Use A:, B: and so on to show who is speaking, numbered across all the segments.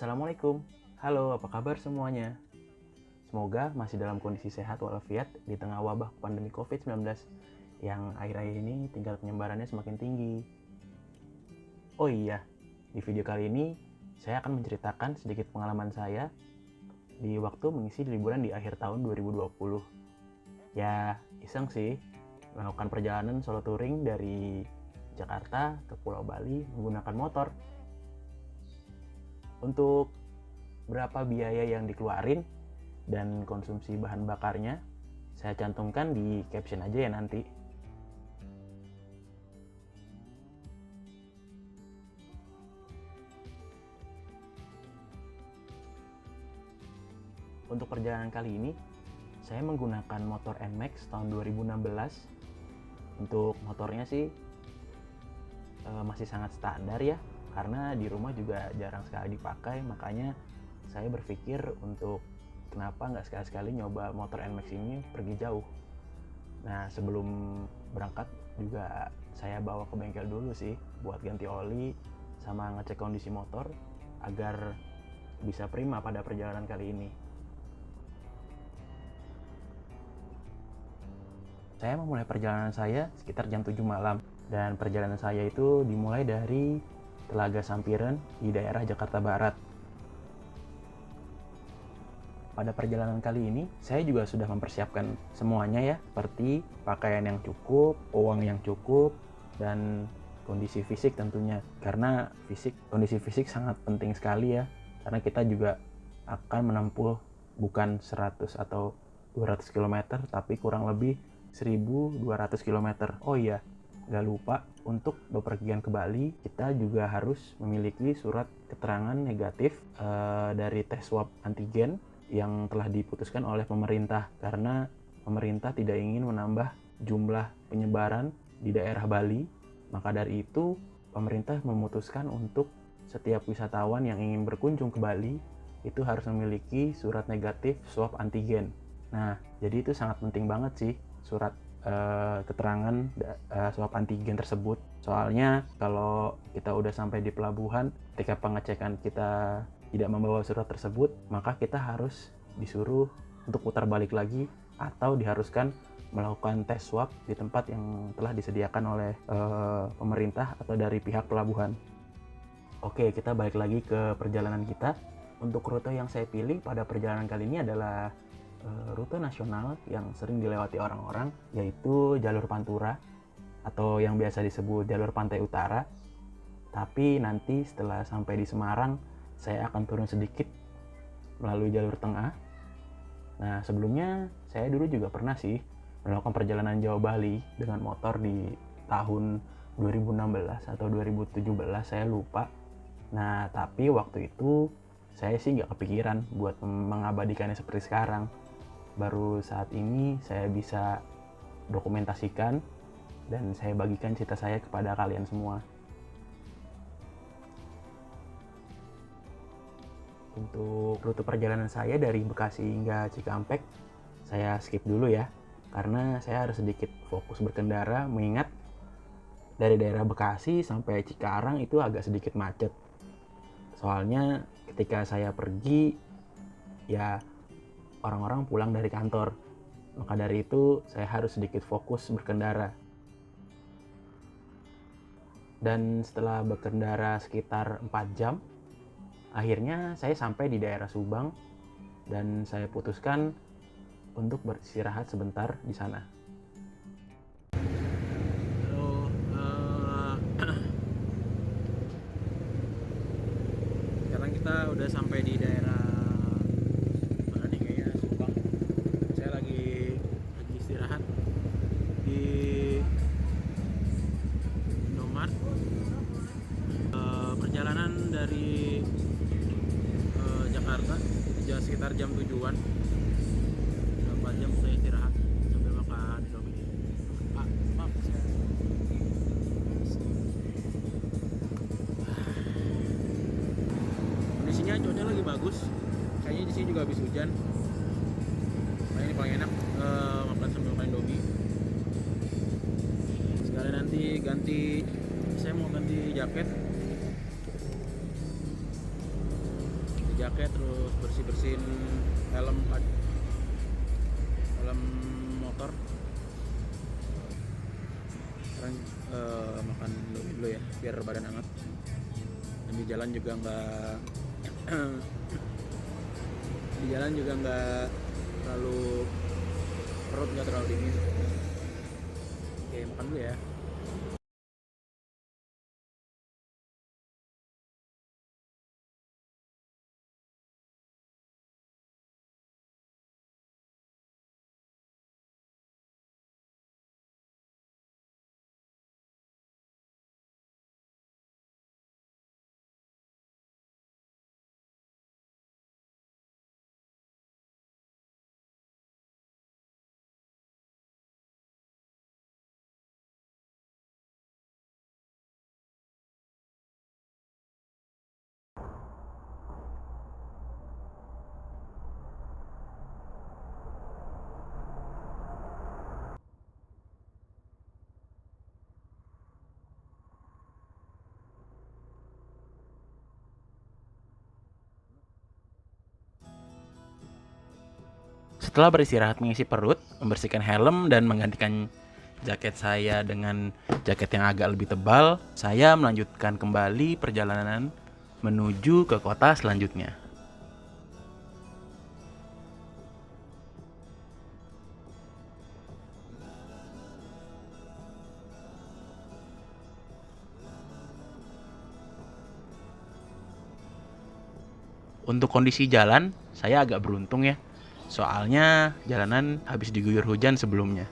A: Assalamualaikum. Halo, apa kabar semuanya? Semoga masih dalam kondisi sehat walafiat di tengah wabah pandemi COVID-19 yang akhir-akhir ini tingkat penyebarannya semakin tinggi. Oh iya, di video kali ini saya akan menceritakan sedikit pengalaman saya di waktu mengisi liburan di akhir tahun 2020. Ya, iseng sih, melakukan perjalanan solo touring dari Jakarta ke Pulau Bali menggunakan motor. Untuk berapa biaya yang dikeluarin dan konsumsi bahan bakarnya, saya cantumkan di caption aja ya nanti. Untuk perjalanan kali ini, saya menggunakan motor NMAX tahun 2016. Untuk motornya sih masih sangat standar ya, karena di rumah juga jarang sekali dipakai, makanya saya berpikir untuk kenapa nggak sekali-sekali nyoba motor NMAX ini pergi jauh. Nah, sebelum berangkat juga saya bawa ke bengkel dulu sih buat ganti oli sama ngecek kondisi motor agar bisa prima pada perjalanan kali ini. Saya memulai perjalanan saya sekitar jam 7 malam dan perjalanan saya itu dimulai dari Telaga Sampiren di daerah Jakarta Barat. Pada perjalanan kali ini, saya juga sudah mempersiapkan semuanya ya, seperti pakaian yang cukup, uang yang cukup, dan kondisi fisik tentunya. Karena kondisi fisik sangat penting sekali ya, karena kita juga akan menempuh bukan 100 atau 200 km, tapi kurang lebih 1200 km. Oh iya, nggak lupa untuk bepergian ke Bali, kita juga harus memiliki surat keterangan negatif dari tes swab antigen yang telah diputuskan oleh pemerintah, karena pemerintah tidak ingin menambah jumlah penyebaran di daerah Bali. Maka dari itu pemerintah memutuskan untuk setiap wisatawan yang ingin berkunjung ke Bali itu harus memiliki surat negatif swab antigen. Nah, jadi itu sangat penting banget sih surat keterangan swab antigen tersebut. Soalnya kalau kita udah sampai di pelabuhan, ketika pengecekan kita tidak membawa surat tersebut, maka kita harus disuruh untuk putar balik lagi atau diharuskan melakukan tes swab di tempat yang telah disediakan oleh pemerintah atau dari pihak pelabuhan. Oke, kita balik lagi ke perjalanan kita. Untuk rute yang saya pilih pada perjalanan kali ini adalah rute nasional yang sering dilewati orang-orang, yaitu jalur Pantura atau yang biasa disebut jalur Pantai Utara. Tapi nanti setelah sampai di Semarang, saya akan turun sedikit melalui jalur tengah. Nah, sebelumnya saya dulu juga pernah sih melakukan perjalanan Jawa Bali dengan motor di tahun 2016 atau 2017, saya lupa. Nah, tapi waktu itu saya sih nggak kepikiran buat mengabadikannya seperti sekarang. Baru saat ini saya bisa dokumentasikan dan saya bagikan cerita saya kepada kalian semua. Untuk rute perjalanan saya dari Bekasi hingga Cikampek, saya skip dulu ya, karena saya harus sedikit fokus berkendara, mengingat dari daerah Bekasi sampai Cikarang itu agak sedikit macet. Soalnya ketika saya pergi, ya orang-orang pulang dari kantor. Maka dari itu saya harus sedikit fokus berkendara. Dan setelah berkendara sekitar 4 jam, akhirnya saya sampai di daerah Subang dan saya putuskan untuk beristirahat sebentar di sana. Halo, sekarang kita udah sampai di daerah mana nih, kayaknya Subang. Saya lagi istirahat di Indomaret. Perjalanan dari Jakarta sekitar jam 7-an. 4 jam saya istirahat sambil makan Indomie. Kondisinya cuaca lagi bagus. Kayaknya di sini juga habis hujan. Nah, ini paling enak makan sambil makan Indomie. Sekalian nanti saya mau ganti jaket. jaket, terus bersih-bersihin helm helm motor. Sekarang makan dulu ya biar badan hangat. Dan di jalan juga nggak terlalu, perut nggak terlalu dingin. Oke, makan dulu ya. Setelah beristirahat mengisi perut, membersihkan helm dan menggantikan jaket saya dengan jaket yang agak lebih tebal, saya melanjutkan kembali perjalanan menuju ke kota selanjutnya. Untuk kondisi jalan, saya agak beruntung ya. Soalnya jalanan habis diguyur hujan sebelumnya.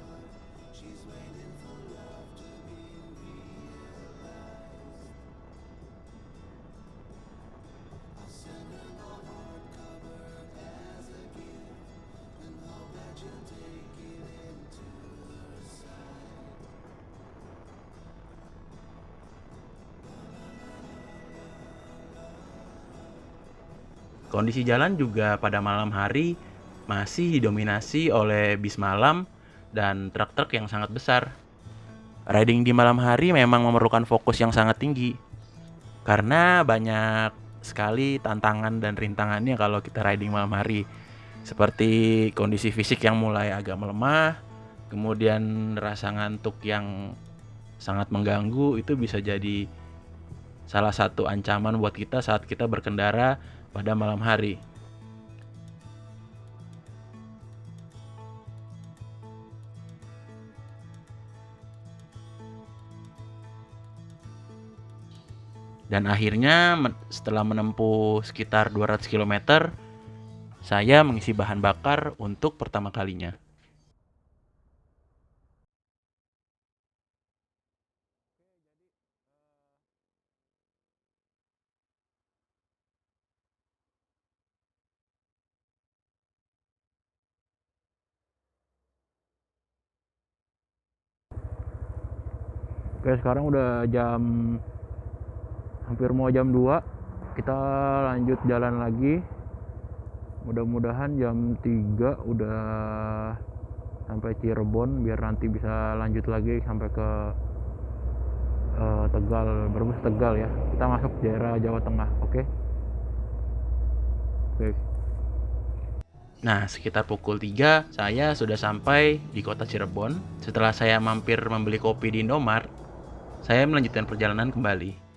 A: Kondisi jalan juga pada malam hari masih didominasi oleh bis malam dan truk-truk yang sangat besar. Riding di malam hari memang memerlukan fokus yang sangat tinggi karena banyak sekali tantangan dan rintangannya kalau kita riding malam hari. Seperti kondisi fisik yang mulai agak melemah, kemudian rasa ngantuk yang sangat mengganggu, itu bisa jadi salah satu ancaman buat kita saat kita berkendara pada malam hari. Dan akhirnya setelah menempuh sekitar 200 km, saya mengisi bahan bakar untuk pertama kalinya. Oke, sekarang udah hampir mau jam 2. Kita lanjut jalan lagi. Mudah-mudahan jam 3 udah sampai Cirebon biar nanti bisa lanjut lagi sampai ke Tegal, Brebes Tegal ya. Kita masuk daerah Jawa Tengah, oke? Oke. Nah, sekitar pukul 3 saya sudah sampai di kota Cirebon. Setelah saya mampir membeli kopi di Indomart, saya melanjutkan perjalanan kembali.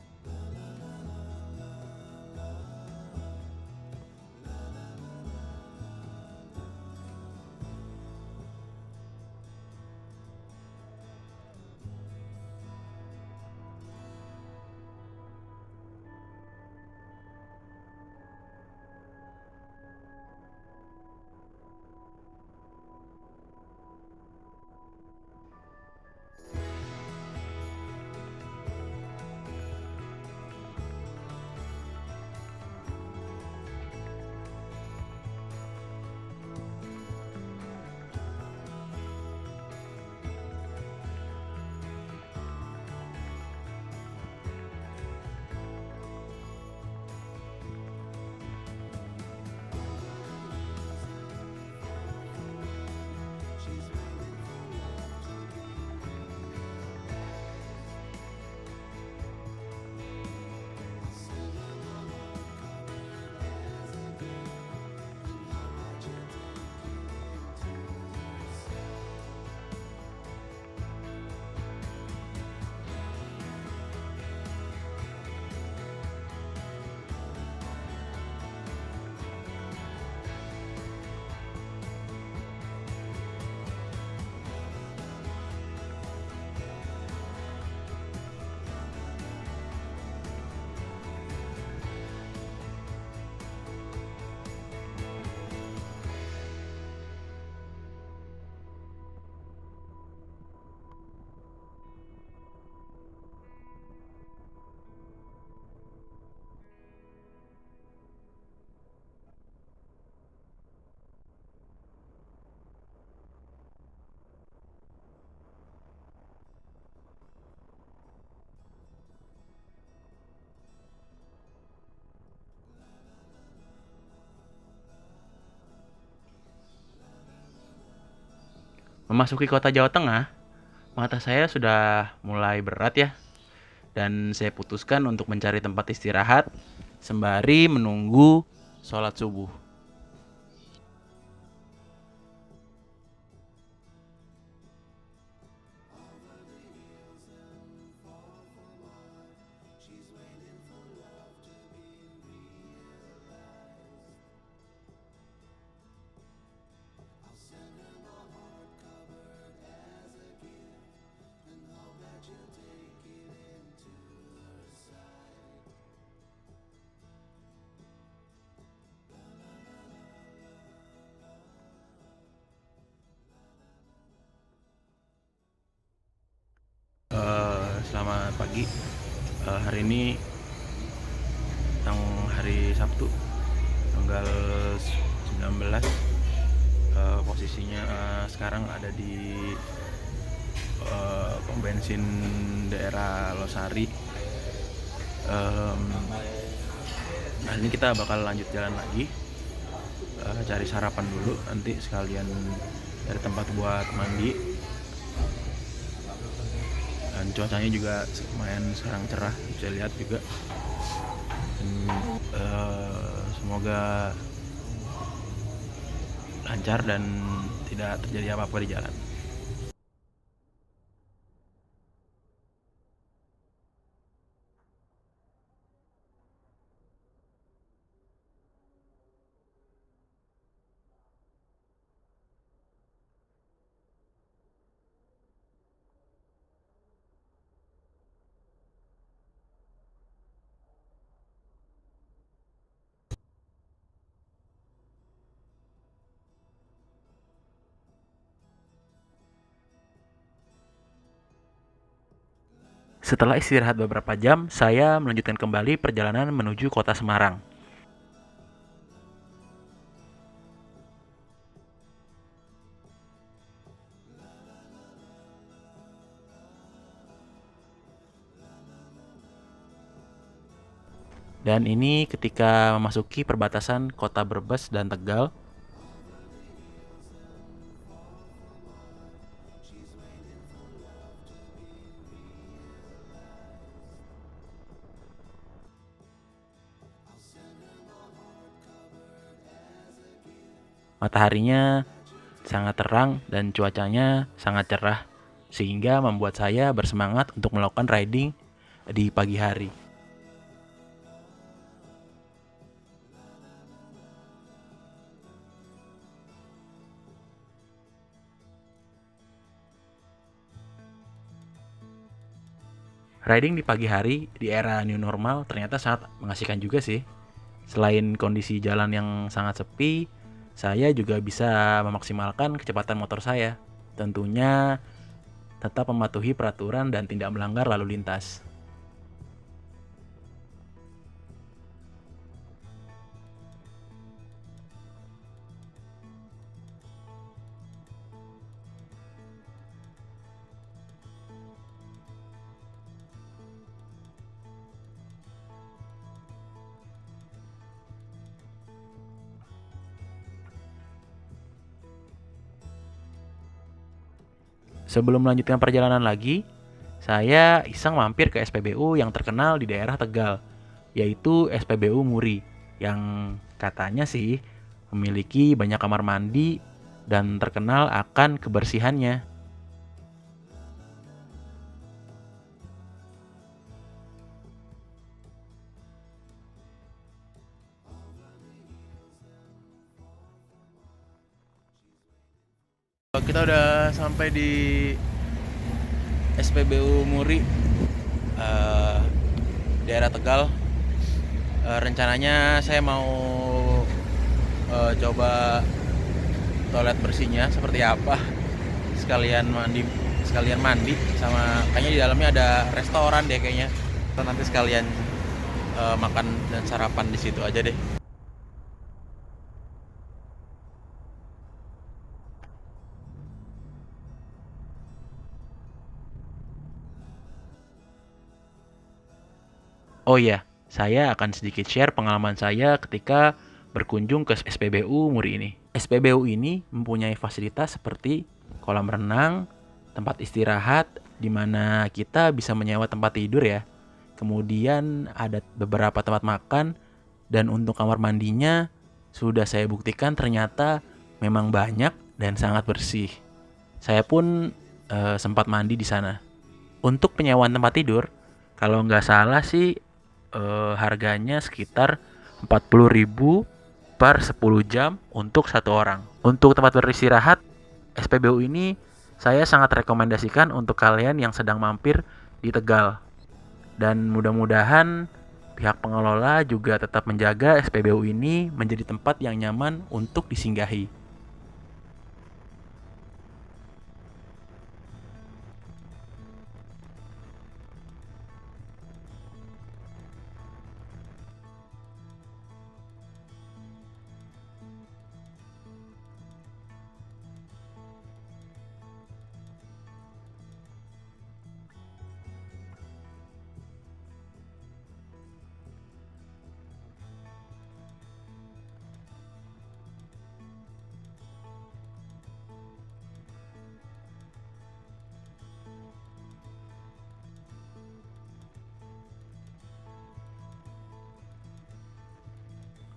A: Memasuki kota Jawa Tengah, mata saya sudah mulai berat ya, dan saya putuskan untuk mencari tempat istirahat sembari menunggu sholat subuh. Selamat pagi. Hari ini hari Sabtu, tanggal 19. Posisinya sekarang ada di pom bensin daerah Losari. Nah, ini kita bakal lanjut jalan lagi, cari sarapan dulu, nanti sekalian cari tempat buat mandi. Dan cuacanya juga lumayan sekarang cerah, bisa lihat juga. Dan, semoga lancar dan tidak terjadi apa-apa di jalan. Setelah istirahat beberapa jam, saya melanjutkan kembali perjalanan menuju kota Semarang. Dan ini ketika memasuki perbatasan kota Brebes dan Tegal. Mataharinya sangat terang dan cuacanya sangat cerah, sehingga membuat saya bersemangat untuk melakukan riding di pagi hari. Riding di pagi hari di era new normal ternyata sangat mengasihkan juga sih. Selain kondisi jalan yang sangat sepi, saya juga bisa memaksimalkan kecepatan motor saya. Tentunya tetap mematuhi peraturan dan tidak melanggar lalu lintas. Sebelum melanjutkan perjalanan lagi, saya iseng mampir ke SPBU yang terkenal di daerah Tegal, yaitu SPBU Muri, yang katanya sih memiliki banyak kamar mandi dan terkenal akan kebersihannya. Kita udah sampai di SPBU Muri, daerah Tegal. Rencananya saya mau coba toilet bersihnya seperti apa, sekalian mandi sama kayaknya di dalamnya ada restoran deh kayaknya. Nanti sekalian makan dan sarapan di situ aja deh. Oh iya, saya akan sedikit share pengalaman saya ketika berkunjung ke SPBU Muri ini. SPBU ini mempunyai fasilitas seperti kolam renang, tempat istirahat di mana kita bisa menyewa tempat tidur ya. Kemudian ada beberapa tempat makan, dan untuk kamar mandinya sudah saya buktikan ternyata memang banyak dan sangat bersih. Saya pun sempat mandi di sana. Untuk penyewaan tempat tidur, kalau nggak salah sih harganya sekitar 40.000 per 10 jam untuk satu orang. Untuk tempat beristirahat, SPBU ini saya sangat rekomendasikan untuk kalian yang sedang mampir di Tegal. Dan mudah-mudahan pihak pengelola juga tetap menjaga SPBU ini menjadi tempat yang nyaman untuk disinggahi.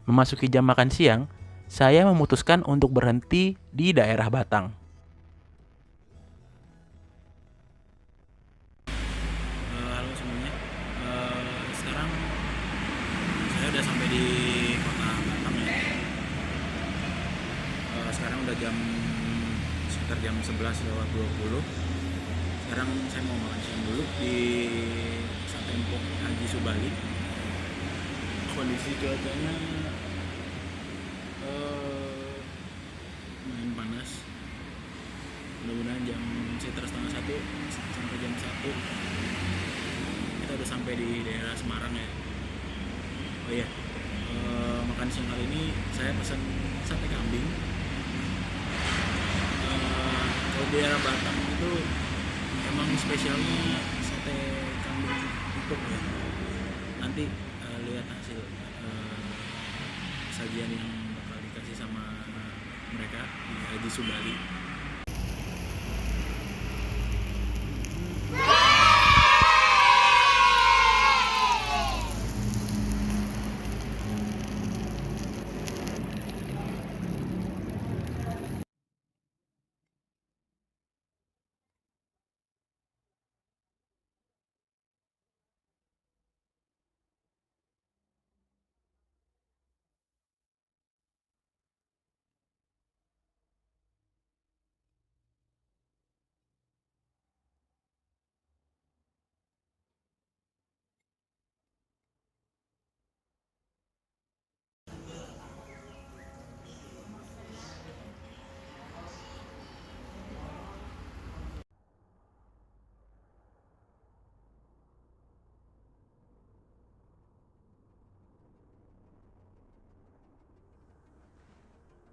A: Memasuki jam makan siang, saya memutuskan untuk berhenti di daerah Batang. Halo semuanya, sekarang saya udah sampai di kota Batam ya. Sekarang udah sekitar jam 11:20. Sekarang saya mau makan siang dulu di Sate Empok Haji Subali. Kondisi cuacanya lumayan panas. Mudah-mudahan jam sekitar 12:30 sampai jam 1 kita udah sampai di daerah Semarang ya. Oh iya, makan siang kali ini saya pesan sate kambing. Kalau di daerah Batam itu emang spesialnya sate kambing empuk ya. Nanti lihat hasil sajian yang bakal dikasih sama mereka di Haji Subali.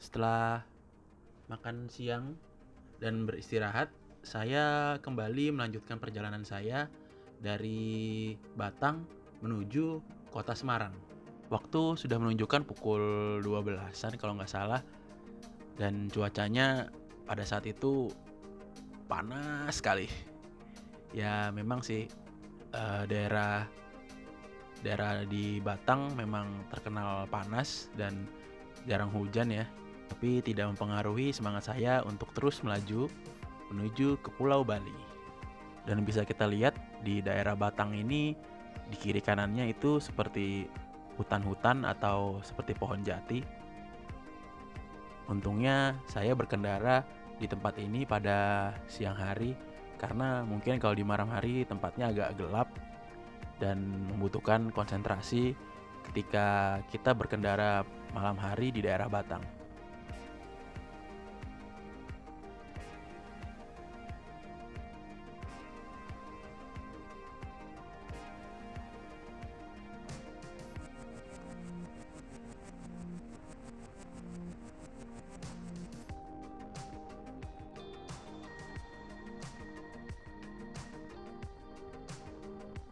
A: Setelah makan siang dan beristirahat, saya kembali melanjutkan perjalanan saya dari Batang menuju kota Semarang. Waktu sudah menunjukkan pukul 12-an kalau nggak salah, dan cuacanya pada saat itu panas sekali. Ya memang sih daerah di Batang memang terkenal panas dan jarang hujan ya. Tapi tidak mempengaruhi semangat saya untuk terus melaju menuju ke Pulau Bali. Dan bisa kita lihat di daerah Batang ini, di kiri kanannya itu seperti hutan-hutan atau seperti pohon jati. Untungnya saya berkendara di tempat ini pada siang hari, karena mungkin kalau di malam hari tempatnya agak gelap dan membutuhkan konsentrasi ketika kita berkendara malam hari di daerah Batang.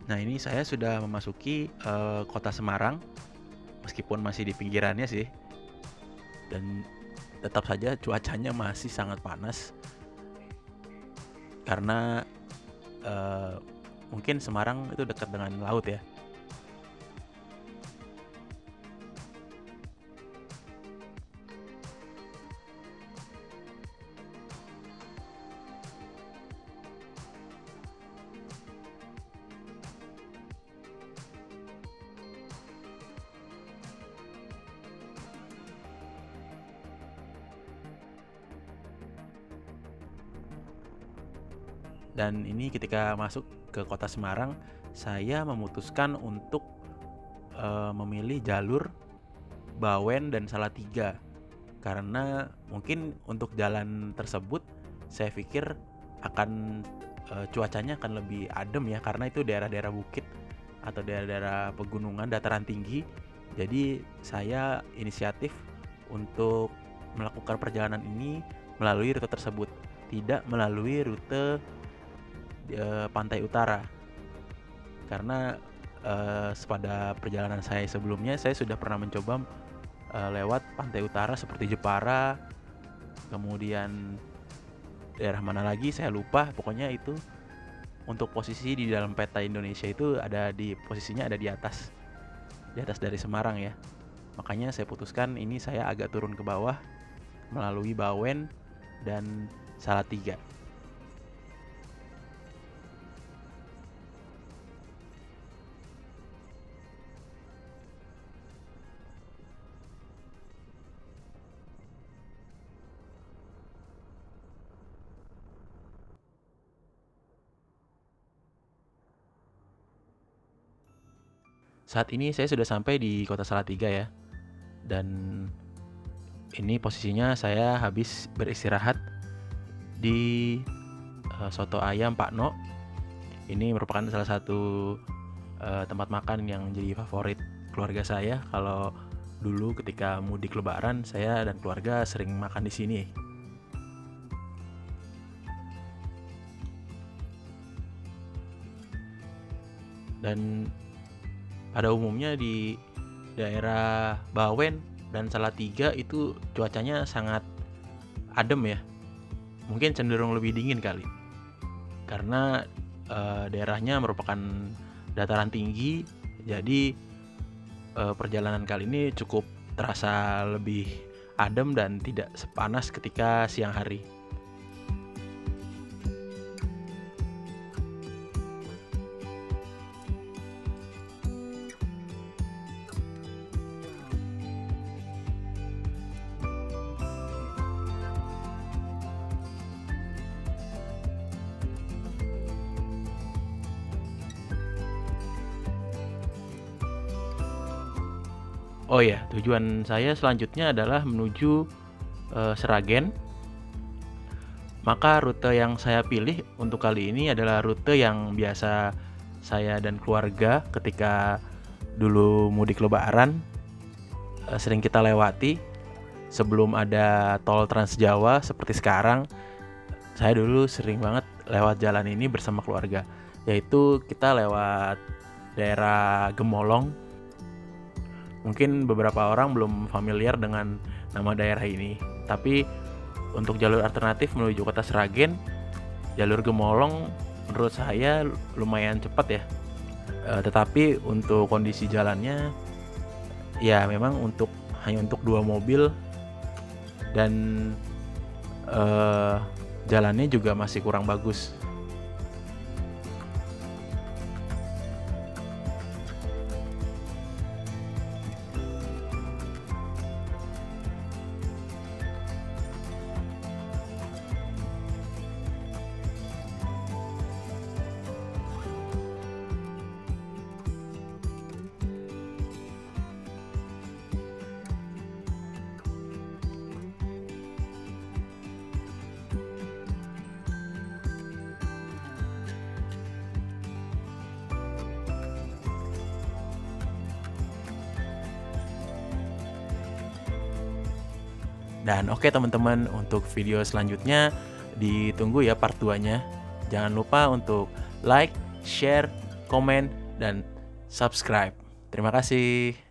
A: Nah, ini saya sudah memasuki kota Semarang, meskipun masih di pinggirannya sih, dan tetap saja cuacanya masih sangat panas. karena mungkin Semarang itu dekat dengan laut ya. Dan ini ketika masuk ke kota Semarang, saya memutuskan untuk memilih jalur Bawen dan Salatiga. Karena mungkin untuk jalan tersebut saya pikir akan cuacanya akan lebih adem ya, karena itu daerah-daerah bukit atau daerah-daerah pegunungan dataran tinggi. Jadi saya inisiatif untuk melakukan perjalanan ini melalui rute tersebut, tidak melalui rute pantai utara, karena pada perjalanan saya sebelumnya saya sudah pernah mencoba lewat pantai utara seperti Jepara, kemudian daerah mana lagi saya lupa, pokoknya itu untuk posisi di dalam peta Indonesia itu posisinya ada di atas dari Semarang ya. Makanya saya putuskan ini saya agak turun ke bawah melalui Bawen dan Salatiga. Saat ini saya sudah sampai di kota Salatiga ya. Dan ini posisinya saya habis beristirahat di soto ayam Pak No. Ini merupakan salah satu tempat makan yang jadi favorit keluarga saya. Kalau dulu ketika mudik lebaran, saya dan keluarga sering makan di sini. Dan pada umumnya di daerah Bawen dan Salatiga itu cuacanya sangat adem ya. Mungkin cenderung lebih dingin kali. Karena daerahnya merupakan dataran tinggi, jadi perjalanan kali ini cukup terasa lebih adem dan tidak sepanas ketika siang hari. Oh ya, tujuan saya selanjutnya adalah menuju Seragen. Maka rute yang saya pilih untuk kali ini adalah rute yang biasa saya dan keluarga ketika dulu mudik lebaran sering kita lewati sebelum ada tol Trans Jawa seperti sekarang. Saya dulu sering banget lewat jalan ini bersama keluarga, yaitu kita lewat daerah Gemolong. Mungkin beberapa orang belum familiar dengan nama daerah ini, tapi untuk jalur alternatif menuju kota Seragen, jalur Gemolong menurut saya lumayan cepat ya. Tetapi untuk kondisi jalannya ya memang hanya untuk 2 mobil, dan jalannya juga masih kurang bagus. Dan oke teman-teman, untuk video selanjutnya ditunggu ya part 2-nya. Jangan lupa untuk like, share, komen, dan subscribe. Terima kasih.